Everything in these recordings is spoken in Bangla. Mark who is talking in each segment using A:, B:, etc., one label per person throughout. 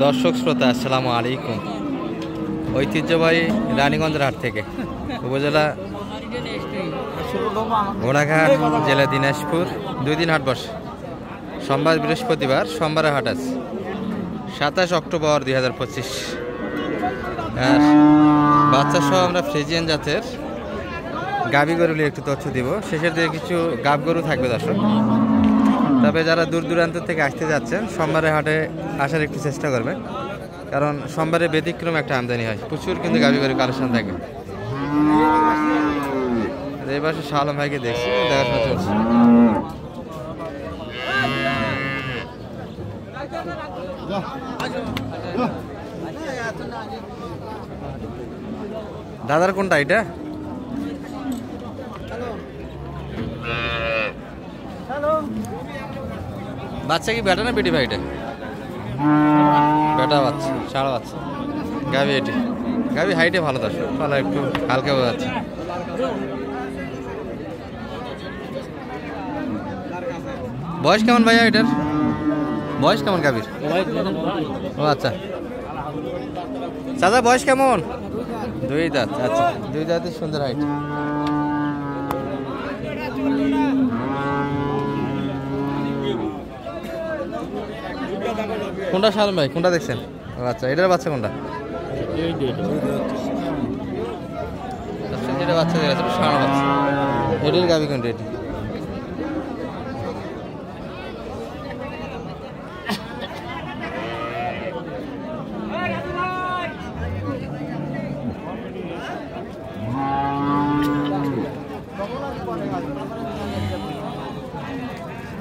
A: দর্শক শ্রোতা আসসালামু আলাইকুম। ঐতিহ্যবাহী রানীগঞ্জের হাট থেকে উপজেলা ঘোড়াঘাট, জেলা দিনাজপুর, 2 দিন হাট বসে। সোমবার বৃহস্পতিবার, সোমবারে হাট আছে 27 অক্টোবর 2025। আর বাচ্চা সহ আমরা ফ্রিজিয়ান জাতের গাভী গরু নিয়ে একটু তথ্য দিব। শেষের দিকে কিছু গাব গরু থাকবে দর্শক। তবে যারা দূর দূরান্ত থেকে আসতে যাচ্ছেন সোমবারে হাটে আসার একটু চেষ্টা করবেন, কারণ সোমবারে ব্যতিক্রম একটা আমদানি হয়, প্রচুর কিন্তু গাভী গরু কালেকশন থাকে। এই পাশে শাহ আলম ভাইকে দেখছি, দেখাশোনা চলছে। দাদার কোনটা এটা? বাচ্চা কি বেটা না বেটি ভাই? এটা বেটা বাচ্চা, সারা বাচ্চা গাভী। এটি গাভী হাইটে ভালো, দর্শক পালা একটু হালকা বোঝা যাচ্ছে। বয়স কেমন ভাইয়া এটার? বয়স কেমন গাভীর? ও আচ্ছা চাচা, বয়স কেমন? 2 দাঁত। আচ্ছা, 2 দাঁতের সুন্দর হাইট। কোনটা শালম ভাই, কোনটা দেখছেন? আচ্ছা, এটার বাচ্চা কোনটা? যেটা বাচ্চা দেখা সারা বাচ্চা, এটার গাভী কোনটা? এটি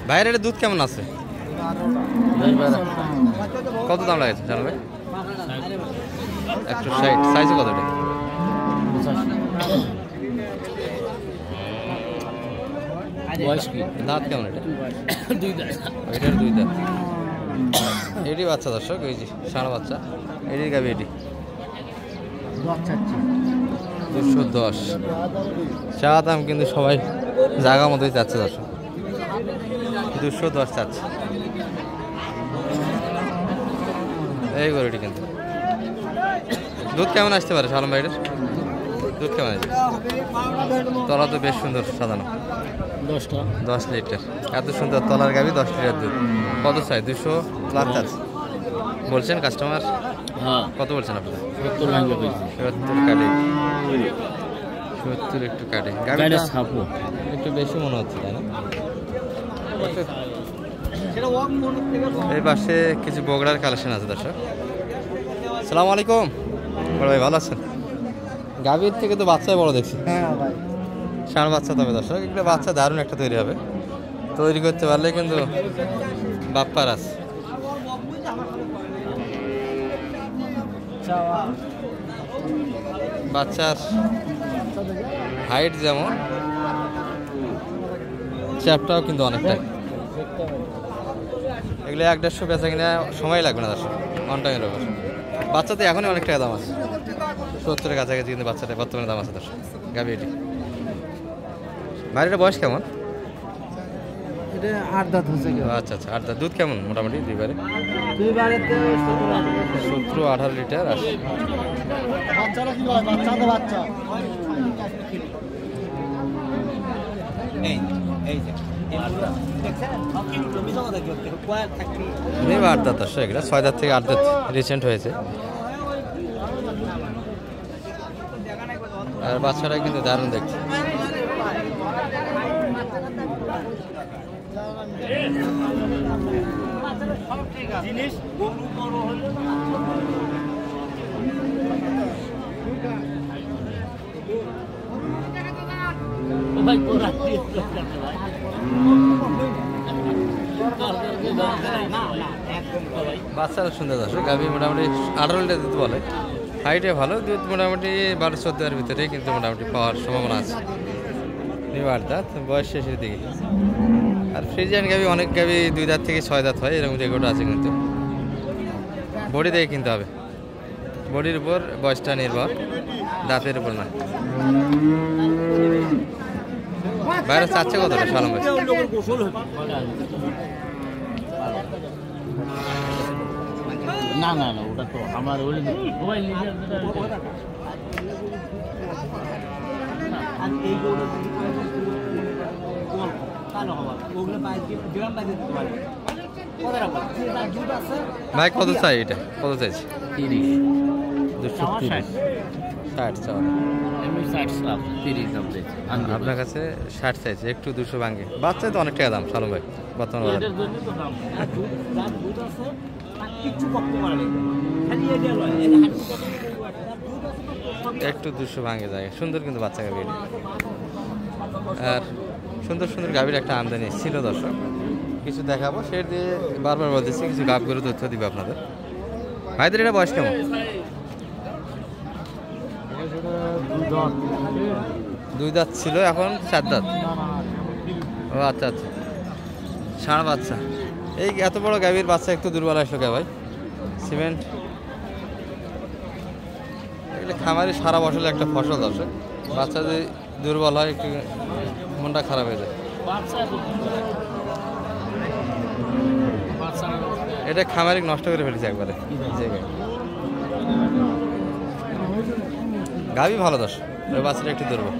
A: বাইরের দুধ কেমন আছে? কত দাম লাগছে জানো ভাই? 160। সাইজ কত এটা? দাঁত কেমন এটা? 2 দাঁত। এটার 2 দাঁত। এটি বাচ্চা দর্শক, এই যে সারা বাচ্চা। এটি গাবি, এটি 210 চা দাম, কিন্তু সবাই জায়গা মতোই চাচ্ছে দর্শক। 210 চাচ্ছে এই গরুটি। কিন্তু দুধ কেমন আসতে পারে শালম ভাইয়ের? দুধ কেমন আসবে? তলা তো বেশ সুন্দর, সাজানো। 10 লিটার। এত সুন্দর তলার গাভী, 10 লিটার দুধ। কত চাই? 200 প্লাস চাচ্ছে বলছেন কাস্টমার? কত বলছেন আপনারা? 70 কাটে। 70 একটু কাটে। গাভীটা একটু বেশি মনে হচ্ছে, তাই না? এই পাশে কিছু বগড়ার কালেকশন আছে দর্শক। আসসালামু আলাইকুম বড় ভাই, ভালো আছেন? গাভীর থেকে তো বাচ্চাই বড় দেখছি। ষাঁড় বাচ্চা। তবে দর্শক একটা বাচ্চা দারুণ একটা তৈরি হবে, তৈরি করতে পারলে কিন্তু বাপ্পার আছে। বাচ্চার হাইট যেমন, চ্যাপটাও কিন্তু অনেকটা। এগুলো 1-150 বেচা কিনা সময় লাগবে না দর্শক, অন টাইমের ব্যাপার। বাচ্চাতে এখনই অনেক টাকা দাম আছে, 70-এর কাছাকাছি কিন্তু বাচ্চাটা বর্তমানে দাম আছে দর্শক। গাভী এটি। বাড়িটার বয়স কেমন?
B: এটা 8 দাঁত হচ্ছে।
A: আচ্ছা আচ্ছা, 8 দাঁত। দুধ কেমন মোটামুটি? দুইবারে 17-18 লিটার আসে। এগুলো 8 দাঁত আসে, এগুলো 6 দাঁত থেকে 8 দাঁত রিসেন্ট হয়েছে। আর বাচ্চারা কিন্তু দারুণ দেখছে। বাচ্চারা সুন্দর দর্শক। গাভী মোটামুটি 18 লিটার দুধ বলে, হাইটে ভালো। দুধ মোটামুটি 12-14 ভিতরে কিন্তু মোটামুটি পাওয়ার সম্ভাবনা আছে। 8 দাঁত, বয়স শেষের দিকে। আর ফ্রিজিয়ান গাভী, অনেক গাভী 2 দাঁত থেকে 6 দাঁত হয়, এরকম রেকর্ড আছে। কিন্তু বডি দেখে কিনতে হবে, বডির উপর বয়সটা নির্ভর, দাঁতের উপর না। বাইরে চাচ্ছে কতটা শালম ভাই?
C: না না না, ওটা তো আমার ওই মোবাইল
A: ভাই কত চাই এটা, কত চাইছি?
C: 30
A: 230 60 চাও
C: এমনি 60 30 দাম দিয়েছে
A: আপনার কাছে 60 চাইছে, একটু 200 ভাঙে। বাচ্চায় তো অনেক টাকা দাম সালম ভাই বর্তমান বাজারে।
C: এটার জন্য তো দাম দুধ আছে আর কিছু করতে পারে না, খালি এটা লয় এটা হাঁটু
A: একটু 200 ভাঙে যায়, সুন্দর কিন্তু বাচ্চা গাভী। আর সুন্দর সুন্দর গাভীর একটা আমদানি ছিল দর্শক, কিছু দেখাবো সে দিয়ে বারবার বলতেছি, কিছু গাভীগুলো তথ্য দিবে আপনাদের। ভাইদের এটা বয়স কেমন? 2 দাঁত ছিল, এখন 4 দাঁত। ও আচ্ছা আচ্ছা, ষাঁড় বাচ্চা। এই এত বড় গাভীর বাচ্চা একটু দুর্বল আসলো কে ভাই? সিমেন্ট এগুলো খামারে সারা বছর একটা ফসল দর্শক, বাচ্চা যদি দুর্বল হয় একটু মনটা খারাপ হয়ে যায়। এটা খামারিক নষ্ট করে ফেলেছে একবারে। গাভী ভালো দর্শক, ওই বাচ্চাটা একটু দুর্বল।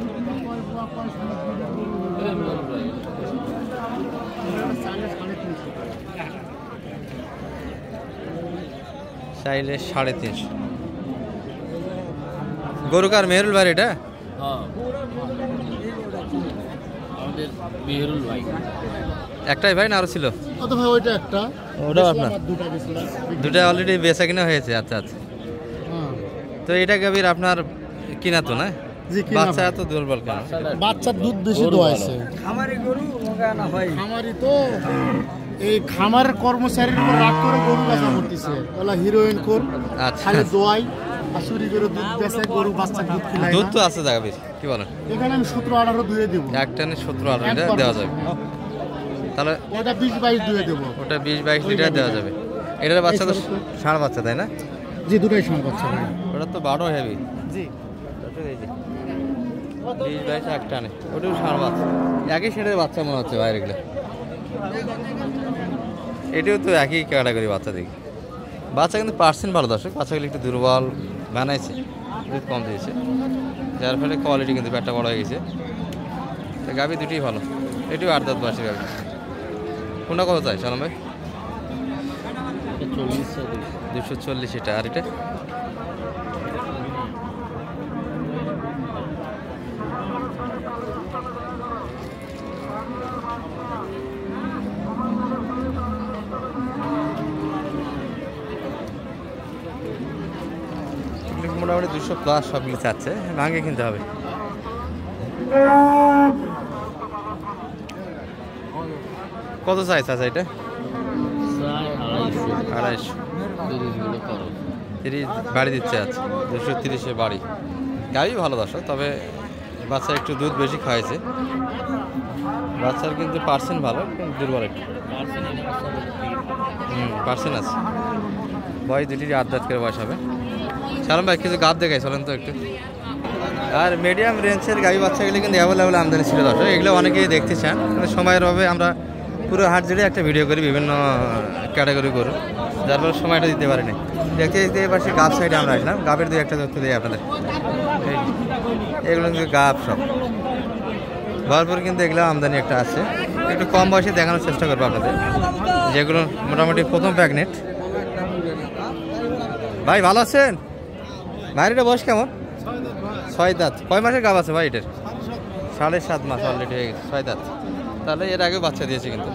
A: চাইলে 350। গরুকার মেহরুল ভাই এটা?
C: হ্যাঁ আমাদের মেহরুল ভাই।
A: একটাই ভাই না আরো ছিল?
B: কত ভাই ওইটা একটা?
A: ওটাও আপনার?
B: দুটা গেছিলাম।
A: দুটা অলরেডি বেচা কিনা হয়েছে। আচ্ছা আচ্ছা, তো এটা গাভীর আপনার কিনা তো না?
B: জি কিনা।
A: বাচ্চা এত দুর্বল কেন?
B: বাচ্চার দুধ বেশি দোয়াইছে। খামারি গরু না ভাই, খামারি তো এই খামারের কর্মচারীর উপর রাগ করে গরু বেচা করতেছে, বলা হিরোইন কোর
A: আচ্ছা,
B: খালি দোয়াই আর চুরি করে দুধ বেচে, গরু বাচ্চা দুধ খিলায়
A: দুধ
B: না।
A: তো আছে গাভীর, কি বলেন?
B: এখানে আমি 17-18 দুয়ে দেব।
A: এক টানে 17-18 লিটার দেওয়া যাবে, তাহলে
B: এটা 20-22 দুয়ে দেব।
A: ওটা 20-22 লিটার দেওয়া যাবে। এটার বাচ্চা তো ষাঁড় বাচ্চা তাই না?
B: জি দুটোই সম্ভব ভাই।
A: ওটা তো বারো হেভি।
B: জি
A: 20-22 এক টানে, ওটাও ষাঁড় বাচ্চা, একই শেডের বাচ্চা মনে হচ্ছে বাইরে গেলে। এটাও তো একই ক্যাটাগরি বাচ্চা দেখি। বাচ্চা কিন্তু পার্সেন্ট ভালো দর্শক, বাচ্চাগুলো একটু দুর্বল বানাইছে, দুধ কম দিয়েছে, যার ফলে কোয়ালিটি কিন্তু পেটটা বড় হয়ে গেছে। তো গাভী দুটোই ভালো, এটিও 8 দাঁত বয়সী গাভী। কোনটা কত চাই সালাম ভাই? 240 এটা, আর এটা? মোটামুটি 200+ সবগুলি চাচ্ছে, ভাঙে কিনতে হবে। কত চাই চাচা এটা? 250। 30 বাড়ি দিচ্ছে, আচ্ছা 230-এ বাড়ি। গাড়ি ভালো দর্শক, তবে বাচ্চা একটু দুধ বেশি খাওয়াইছে। বাচ্চার কিন্তু পার্সেন্ট ভালো, কিন্তু দুর্বল একটু। পার্সেন্ট আছে, বয়স দুটির 8 দাঁত করে বয়স হবে। সালাম ভাই কিছু গাব দেখাই চলেন তো একটু। আর মিডিয়াম রেঞ্জের গাভী বাচ্চাগুলি কিন্তু অ্যাভেলেবেল আমদানি ছিল দর্শক, এগুলো অনেকেই দেখতে চান, কিন্তু সময়ের অভাবে আমরা পুরো হাট জুড়ে একটা ভিডিও করি বিভিন্ন ক্যাটাগরি করুন, যার ফলে সময়টা দিতে পারি না। দেখতে দেখতে এবার সে গাব সাইডে আমরা আসলাম, গাবের 2-1টা তথ্য দিই আপনাদের। এগুলো কিন্তু গাব সব ভরপুর, কিন্তু এগুলো আমদানি একটা আছে, একটু কম বয়সে দেখানোর চেষ্টা করবো আপনাদের, যেগুলো মোটামুটি প্রথম প্রেগনেন্ট। ভাই ভালো আছেন? ভাইয়ের বয়স কেমন? 6 দাঁত। কয় মাসের গাব আছে ভাই এটার? 7.5 মাস অলরেডি হয়ে গেছে, 6 দাঁত। তাহলে এর আগে বাচ্চা দিয়েছে কিন্তু।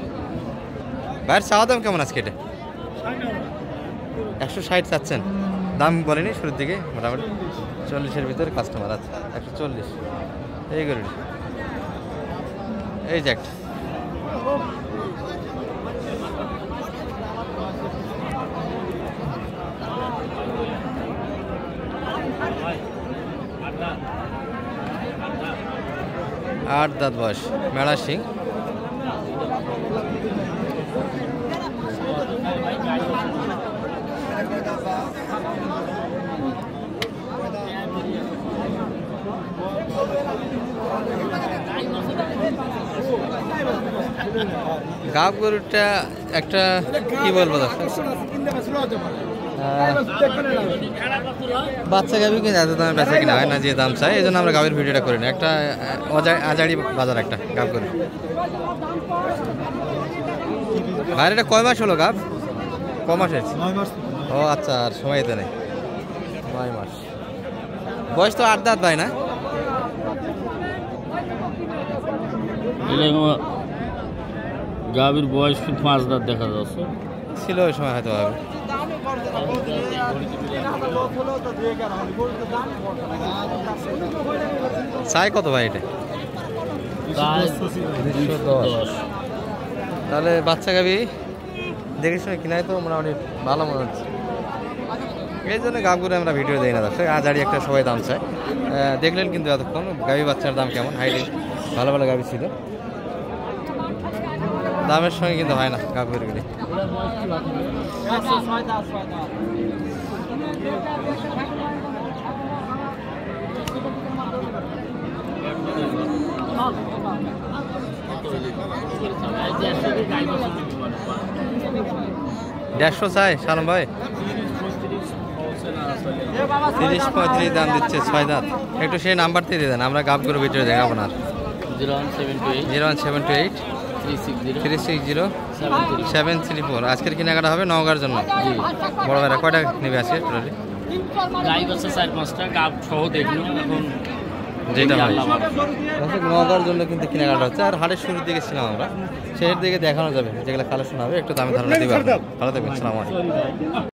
A: ভাইয়ের চাওয়া দাম কেমন আজকে এটা? 160 চাচ্ছেন, দাম বলেনি শুরুর দিকে? মোটামুটি 40-এর ভিতরে কাস্টমার আছে। 140 এই গরুটি, এই যে একটা। আট দাঁত বয়স, মেলা সিং। গাব গরুটা একটা কি বলবো দর্শক, বাচ্চা গাবি কিনা এত দামে বেচা কিনা হয় না, যে দাম চাই এই জন্য আমরা গাবির ভিডিওটা করি না। একটা আজাড়ি বাজার একটা গাব গরু। ভাই এটা কয় মাস হলো গাব? ক মাস হয়েছে? ও আচ্ছা, আর সময় তো নেই। 9 মাস বয়স তো 8 দাঁত ভাই না?
C: গাভীর বয়স 5 দাঁত দেখা যাচ্ছে,
A: ছিল ওই সময় হয়তো হবে। চাই কত ভাই এটা? 210। তাহলে বাচ্চা গাবি দেখে শুনে কিনাই তো মোটামুটি ভালো মনে হচ্ছে, এই জন্য গাবগুলো আমরা ভিডিও দিই না দর্শক। আজারি একটা সবাই দাম চায়, দেখলেন কিন্তু এতক্ষণ গাবি বাচ্চার দাম কেমন। হাইটে ভালো ভালো গাবি ছিল, দামের সঙ্গে কিন্তু হয় না গাবগুলি। দেড়শো চাই সালাম ভাই, 30-35 দাম দিচ্ছে 6 দাঁত। একটু সেই নাম্বারটি দিয়ে দেন, আমরা গাবগুলো ভিতরে দেখাবো না। 01728 360 734। আজকের কেনাকাটা হবে নওগাঁর জন্য। বড় ভাইরা কয়টা নেবে আজকে টোটালি?
C: গাই বাচ্চা 4-5টা গাব সহ দেখুন এখন
A: যেটা হয় নওগাঁর জন্য কিন্তু কেনাকাটা হচ্ছে। আর হাটের শুরুর দিকে ছিলাম আমরা, সেই দিকে দেখানো যাবে যেগুলো কালেকশন হবে, একটু দামে ধারণা দিবে। ভালো থাকবেন, আসসালামু আলাইকুম।